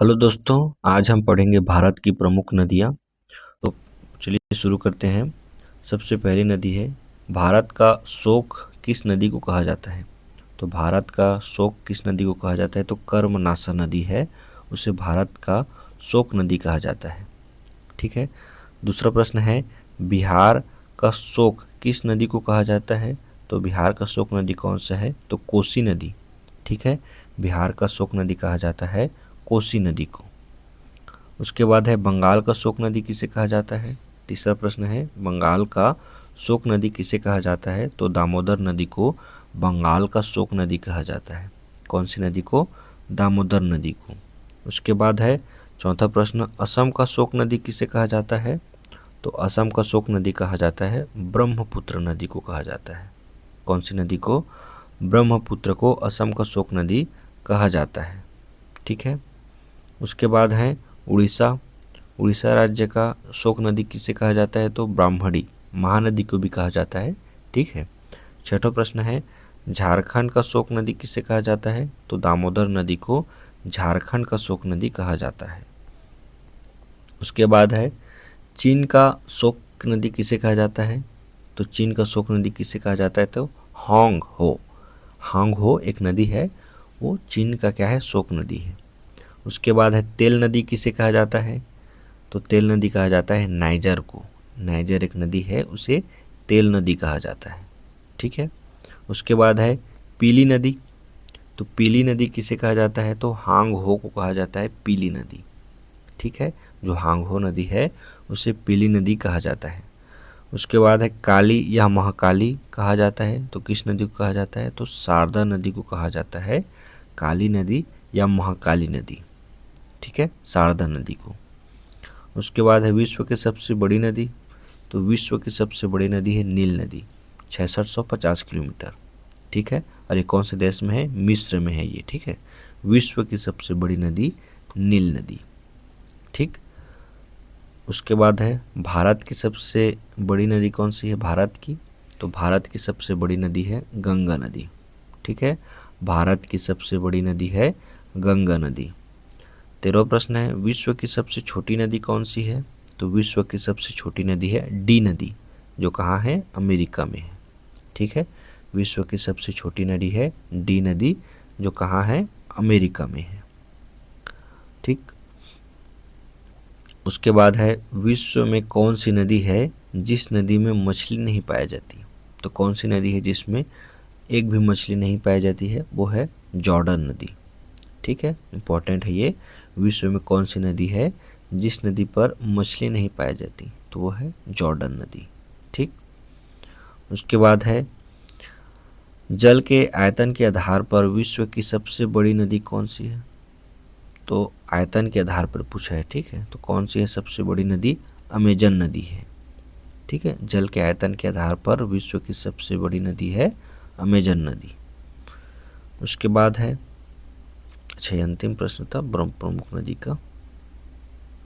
Hello दोस्तों, आज हम पढ़ेंगे भारत की प्रमुख नदियाँ। तो चलिए शुरू करते हैं। सबसे पहली नदी है, भारत का शोक किस नदी को कहा जाता है? तो भारत का शोक किस नदी को कहा जाता है? तो कर्मनाशा नदी है, उसे भारत का शोक नदी कहा जाता है। ठीक है। दूसरा प्रश्न है, बिहार का शोक किस नदी को कहा जाता है? तो बिहार का शोक नदी कौन सा है? तो कोसी नदी। ठीक है, बिहार का शोक नदी कहा जाता है कोसी नदी को। उसके बाद है, बंगाल का शोक नदी किसे कहा जाता है? तीसरा प्रश्न है, बंगाल का शोक नदी किसे कहा जाता है? तो दामोदर नदी को बंगाल का शोक नदी कहा जाता है। कौन सी नदी को? दामोदर नदी को। उसके बाद है चौथा प्रश्न, असम का शोक नदी किसे कहा जाता है? तो असम का शोक नदी कहा जाता है ब्रह्मपुत्र नदी को कहा जाता है। कौन सी नदी को? ब्रह्मपुत्र को असम का शोक नदी कहा जाता है। ठीक है। उसके बाद है उड़ीसा। उड़ीसा राज्य का शोक नदी किसे कहा जाता है? तो ब्राह्मणी महानदी को भी कहा जाता है। ठीक है। छठा प्रश्न है, झारखंड का शोक नदी किसे कहा जाता है? तो दामोदर नदी को झारखंड का शोक नदी कहा जाता है। उसके बाद है, चीन का शोक नदी किसे कहा जाता है? तो चीन का शोक नदी किसे कहा जाता है? तो होंग हो। होंग हो एक नदी है, वो चीन का क्या है? शोक नदी है। उसके बाद है, तेल नदी किसे कहा जाता है? तो तेल नदी कहा जाता है नाइजर को। नाइजर एक नदी है, उसे तेल नदी कहा जाता है। ठीक है। उसके बाद है पीली नदी। तो पीली नदी किसे कहा जाता है? तो हांग हो को कहा जाता है पीली नदी। ठीक है, जो हांग हो नदी है उसे पीली नदी कहा जाता है। उसके बाद है काली या महाकाली कहा जाता है। तो किस नदी को कहा जाता है? तो शारदा नदी को कहा जाता है काली नदी या महाकाली नदी। ठीक है, शारदा नदी को। उसके बाद है विश्व की सबसे बड़ी नदी। तो विश्व की सबसे बड़ी नदी है नील नदी, 6650 किलोमीटर। ठीक है, और ये कौन से देश में है? मिस्र में है ये। ठीक है, विश्व की सबसे बड़ी नदी नील नदी। ठीक। उसके बाद है, भारत की सबसे बड़ी नदी कौन सी है भारत की? तो भारत की सबसे बड़ी नदी है गंगा नदी। ठीक है, भारत की सबसे बड़ी नदी है गंगा नदी। 13वां प्रश्न है, विश्व की सबसे छोटी नदी कौन सी है? तो विश्व की सबसे छोटी नदी है डी नदी, जो कहाँ है? अमेरिका में है। ठीक है, विश्व की सबसे छोटी नदी है डी नदी, जो कहाँ है? अमेरिका में है। ठीक। उसके बाद है, विश्व में कौन सी नदी है जिस नदी में मछली नहीं पाई जाती? तो कौन सी नदी है जिसमें एक भी मछली नहीं पाई जाती है? वो है जॉर्डन नदी। ठीक है, इंपॉर्टेंट है ये। विश्व में कौन सी नदी है जिस नदी पर मछली नहीं पाई जाती? तो वो है जॉर्डन नदी। ठीक। उसके बाद है, जल के आयतन के आधार पर विश्व की सबसे बड़ी नदी कौन सी है? तो आयतन के आधार पर पूछा है। ठीक है, तो कौन सी है सबसे बड़ी नदी? अमेजन नदी है। ठीक है, जल के आयतन के आधार पर विश्व की सबसे बड़ी नदी है अमेजन नदी। उसके बाद है, अच्छा, अंतिम प्रश्न था ब्रह्म प्रमुख नदी का।